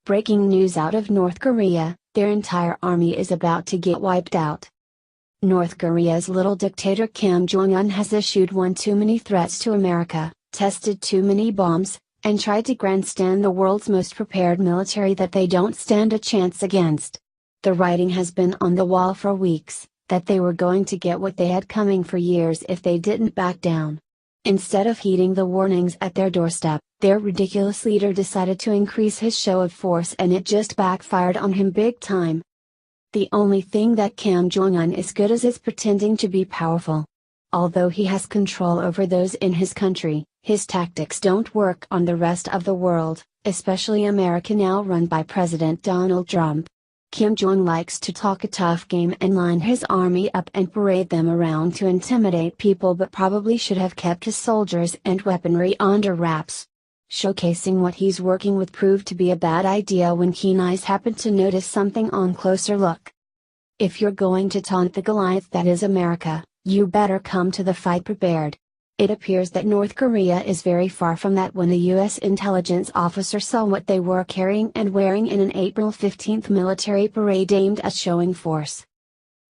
Breaking news out of North Korea, their entire army is about to get wiped out. North Korea's little dictator Kim Jong-un has issued one too many threats to America, tested too many bombs, and tried to grandstand the world's most prepared military that they don't stand a chance against. The writing has been on the wall for weeks, that they were going to get what they had coming for years if they didn't back down. Instead of heeding the warnings at their doorstep, their ridiculous leader decided to increase his show of force, and it just backfired on him big time. The only thing that Kim Jong-un is good at is pretending to be powerful. Although he has control over those in his country, his tactics don't work on the rest of the world, especially America now run by President Donald Trump. Kim Jong likes to talk a tough game and line his army up and parade them around to intimidate people, but probably should have kept his soldiers and weaponry under wraps. Showcasing what he's working with proved to be a bad idea when keen eyes happened to notice something on closer look. If you're going to taunt the Goliath that is America, you better come to the fight prepared. It appears that North Korea is very far from that when the U.S. intelligence officer saw what they were carrying and wearing in an April 15th military parade aimed at showing force.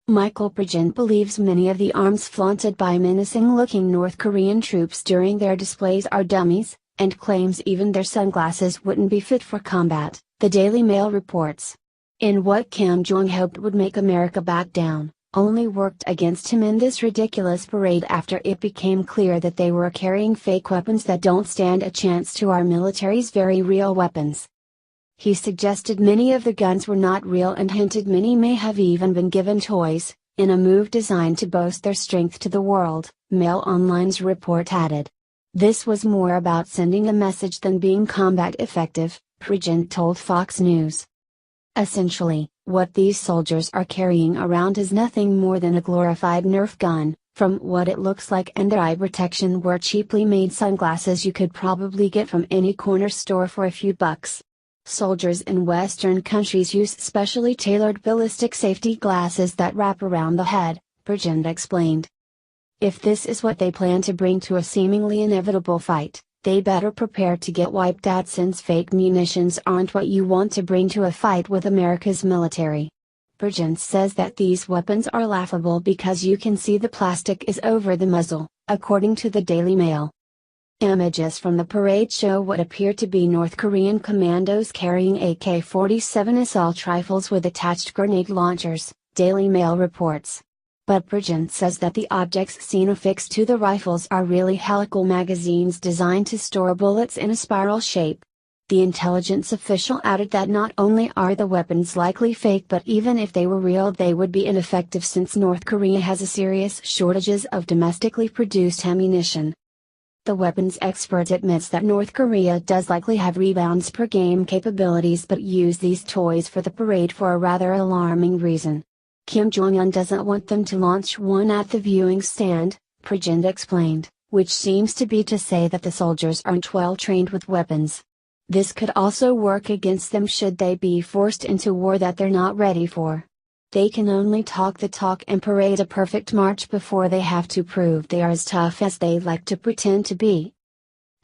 Michael Prigent believes many of the arms flaunted by menacing-looking North Korean troops during their displays are dummies, and claims even their sunglasses wouldn't be fit for combat, the Daily Mail reports. In what Kim Jong hoped would make America back down, only worked against him in this ridiculous parade after it became clear that they were carrying fake weapons that don't stand a chance to our military's very real weapons. He suggested many of the guns were not real and hinted many may have even been given toys, in a move designed to boast their strength to the world, Mail Online's report added. This was more about sending a message than being combat effective, Prigent told Fox News. Essentially, what these soldiers are carrying around is nothing more than a glorified Nerf gun. From what it looks like, and their eye protection were cheaply made sunglasses you could probably get from any corner store for a few bucks. Soldiers in Western countries use specially tailored ballistic safety glasses that wrap around the head, Prigent explained. If this is what they plan to bring to a seemingly inevitable fight, they better prepare to get wiped out, since fake munitions aren't what you want to bring to a fight with America's military. Prigent says that these weapons are laughable because you can see the plastic is over the muzzle, according to the Daily Mail. Images from the parade show what appear to be North Korean commandos carrying AK-47 assault rifles with attached grenade launchers, Daily Mail reports. But Prigent says that the objects seen affixed to the rifles are really helical magazines designed to store bullets in a spiral shape. The intelligence official added that not only are the weapons likely fake, but even if they were real they would be ineffective, since North Korea has a serious shortages of domestically produced ammunition. The weapons expert admits that North Korea does likely have rebounds per game capabilities, but use these toys for the parade for a rather alarming reason. Kim Jong-un doesn't want them to launch one at the viewing stand, Prigent explained, which seems to be to say that the soldiers aren't well trained with weapons. This could also work against them should they be forced into war that they're not ready for. They can only talk the talk and parade a perfect march before they have to prove they are as tough as they like to pretend to be.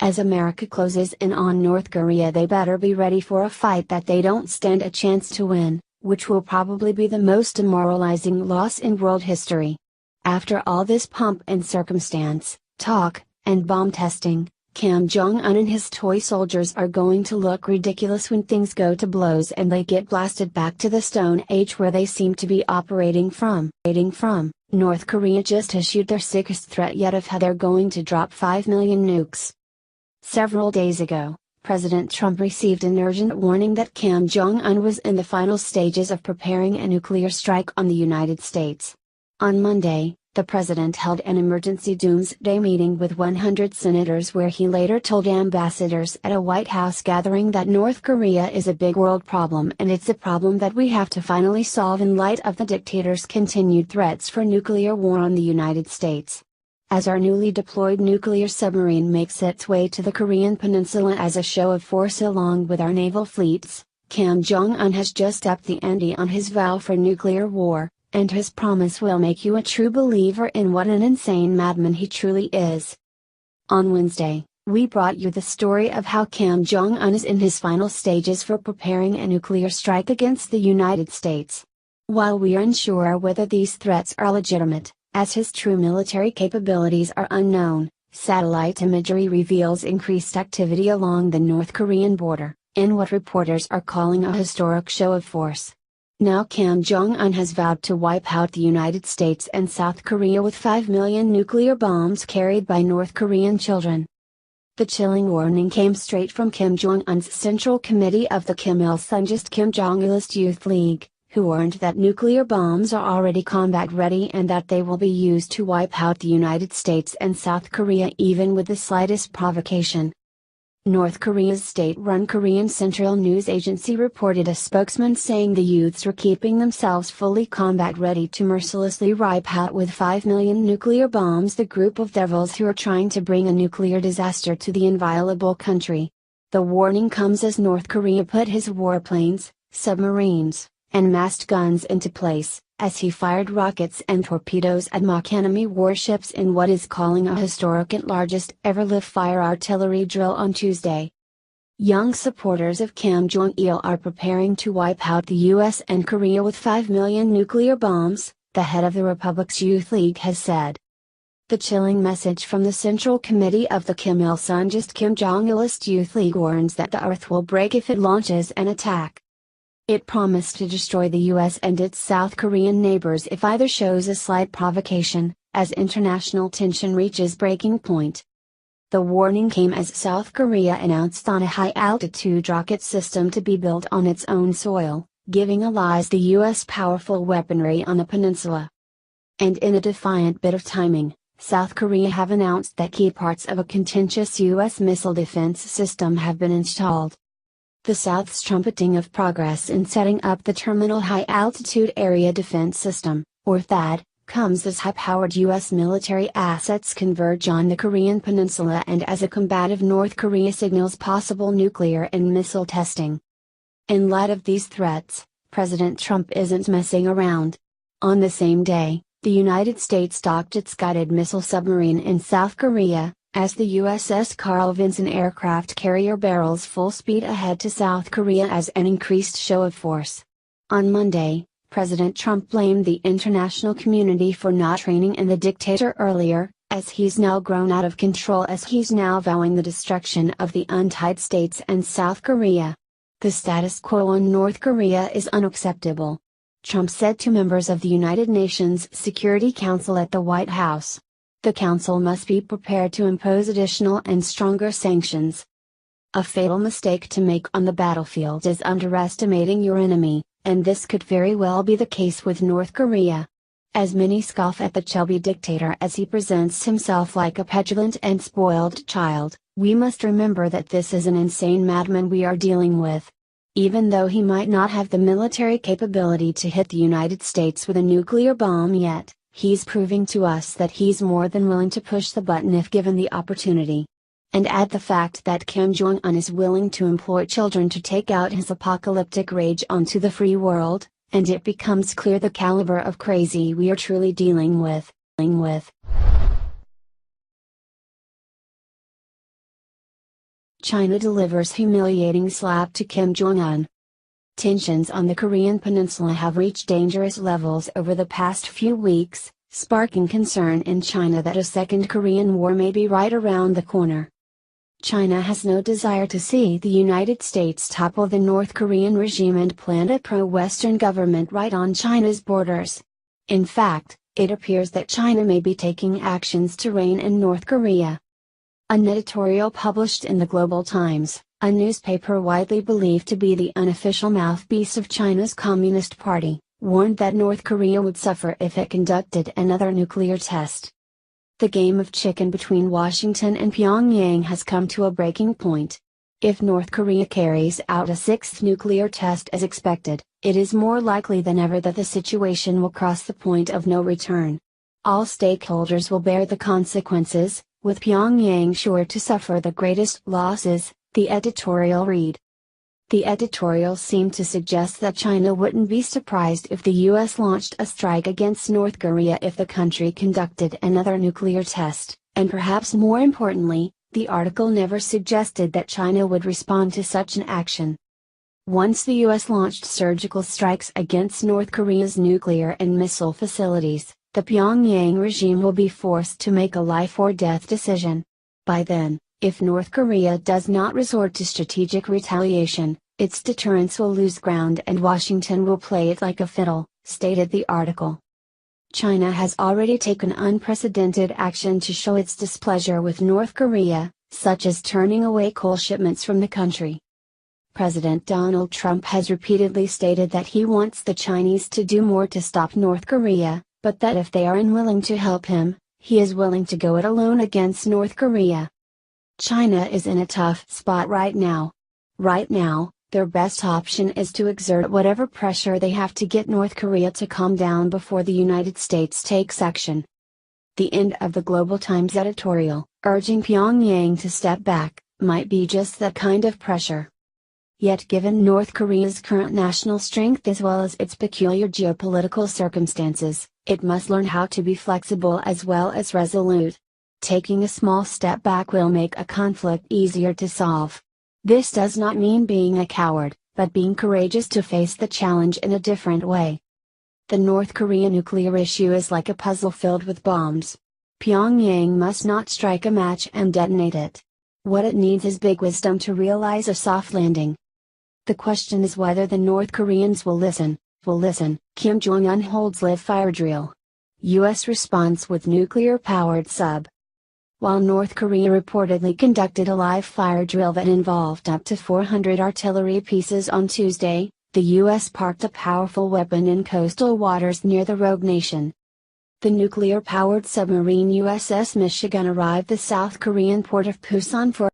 As America closes in on North Korea, they better be ready for a fight that they don't stand a chance to win, which will probably be the most demoralizing loss in world history. After all this pomp and circumstance, talk, and bomb testing, Kim Jong-un and his toy soldiers are going to look ridiculous when things go to blows and they get blasted back to the Stone Age where they seem to be operating from. North Korea just issued their sickest threat yet of how they're going to drop 5 million nukes. Several days ago, President Trump received an urgent warning that Kim Jong-un was in the final stages of preparing a nuclear strike on the United States. On Monday, the president held an emergency doomsday meeting with 100 senators where he later told ambassadors at a White House gathering that North Korea is a big world problem and it's a problem that we have to finally solve in light of the dictator's continued threats for nuclear war on the United States. As our newly deployed nuclear submarine makes its way to the Korean peninsula as a show of force along with our naval fleets, Kim Jong-un has just upped the ante on his vow for nuclear war, and his promise will make you a true believer in what an insane madman he truly is. On Wednesday, We brought you the story of how Kim Jong-un is in his final stages for preparing a nuclear strike against the United States. While we are unsure whether these threats are legitimate, as his true military capabilities are unknown, satellite imagery reveals increased activity along the North Korean border, in what reporters are calling a historic show of force. Now Kim Jong-un has vowed to wipe out the United States and South Korea with 5 million nuclear bombs carried by North Korean children. The chilling warning came straight from Kim Jong-un's Central Committee of the Kim Il-sungist Kim Jong-ilist Youth League, who warned that nuclear bombs are already combat ready and that they will be used to wipe out the United States and South Korea even with the slightest provocation. North Korea's state-run Korean Central News Agency reported a spokesman saying the youths were keeping themselves fully combat ready to mercilessly wipe out with 5 million nuclear bombs the group of devils who are trying to bring a nuclear disaster to the inviolable country. The warning comes as North Korea put his warplanes, submarines, and massed guns into place, as he fired rockets and torpedoes at mock enemy warships in what is calling a historic and largest ever live-fire artillery drill on Tuesday. Young supporters of Kim Jong-il are preparing to wipe out the US and Korea with 5 million nuclear bombs, the head of the Republic's Youth League has said. The chilling message from the Central Committee of the Kim Il-sungist Kim Jong-ilist Youth League warns that the earth will break if it launches an attack. It promised to destroy the US and its South Korean neighbors if either shows a slight provocation, as international tension reaches breaking point. The warning came as South Korea announced on a high-altitude rocket system to be built on its own soil, giving allies the US powerful weaponry on the peninsula. And in a defiant bit of timing, South Korea have announced that key parts of a contentious US missile defense system have been installed. The South's trumpeting of progress in setting up the Terminal High Altitude Area Defense System, or THAAD, comes as high-powered U.S. military assets converge on the Korean peninsula and as a combative North Korea signals possible nuclear and missile testing. In light of these threats, President Trump isn't messing around. On the same day, the United States docked its guided missile submarine in South Korea, as the USS Carl Vinson aircraft carrier barrels full speed ahead to South Korea as an increased show of force. On Monday, President Trump blamed the international community for not training in the dictator earlier, as he's now grown out of control as he's now vowing the destruction of the untied states and South Korea. The status quo on North Korea is unacceptable, Trump said to members of the United Nations Security Council at the White House. The Council must be prepared to impose additional and stronger sanctions. A fatal mistake to make on the battlefield is underestimating your enemy, and this could very well be the case with North Korea. As many scoff at the chubby dictator as he presents himself like a petulant and spoiled child, we must remember that this is an insane madman we are dealing with. Even though he might not have the military capability to hit the United States with a nuclear bomb yet, he's proving to us that he's more than willing to push the button if given the opportunity. And add the fact that Kim Jong-un is willing to employ children to take out his apocalyptic rage onto the free world, and it becomes clear the caliber of crazy we are truly dealing with. China delivers humiliating slap to Kim Jong-un. Tensions on the Korean peninsula have reached dangerous levels over the past few weeks, sparking concern in China that a second Korean War may be right around the corner. China has no desire to see the United States topple the North Korean regime and plant a pro-Western government right on China's borders. In fact, it appears that China may be taking actions to rein in North Korea. An editorial published in the Global Times, a newspaper widely believed to be the unofficial mouthpiece of China's Communist Party, warned that North Korea would suffer if it conducted another nuclear test. The game of chicken between Washington and Pyongyang has come to a breaking point. If North Korea carries out a sixth nuclear test as expected, it is more likely than ever that the situation will cross the point of no return. All stakeholders will bear the consequences, with Pyongyang sure to suffer the greatest losses, the editorial read. The editorial seemed to suggest that China wouldn't be surprised if the US launched a strike against North Korea if the country conducted another nuclear test, and perhaps more importantly, The article never suggested that China would respond to such an action. Once the US launched surgical strikes against North Korea's nuclear and missile facilities, the Pyongyang regime will be forced to make a life-or-death decision. By then, if North Korea does not resort to strategic retaliation, its deterrence will lose ground and Washington will play it like a fiddle, stated the article. China has already taken unprecedented action to show its displeasure with North Korea, such as turning away coal shipments from the country. President Donald Trump has repeatedly stated that he wants the Chinese to do more to stop North Korea, but that if they are unwilling to help him, he is willing to go it alone against North Korea. China is in a tough spot right now. Right now, their best option is to exert whatever pressure they have to get North Korea to calm down before the United States takes action. The end of the Global Times editorial, urging Pyongyang to step back, might be just that kind of pressure. Yet given North Korea's current national strength as well as its peculiar geopolitical circumstances, it must learn how to be flexible as well as resolute. Taking a small step back will make a conflict easier to solve. This does not mean being a coward, but being courageous to face the challenge in a different way. The North Korea nuclear issue is like a puzzle filled with bombs. Pyongyang must not strike a match and detonate it. What it needs is big wisdom to realize a soft landing. The question is whether the North Koreans will listen. Kim Jong-un holds live fire drill. U.S. response with nuclear-powered sub. While North Korea reportedly conducted a live fire drill that involved up to 400 artillery pieces on Tuesday, the U.S. parked a powerful weapon in coastal waters near the rogue nation. The nuclear-powered submarine USS Michigan arrived the South Korean port of Pusan for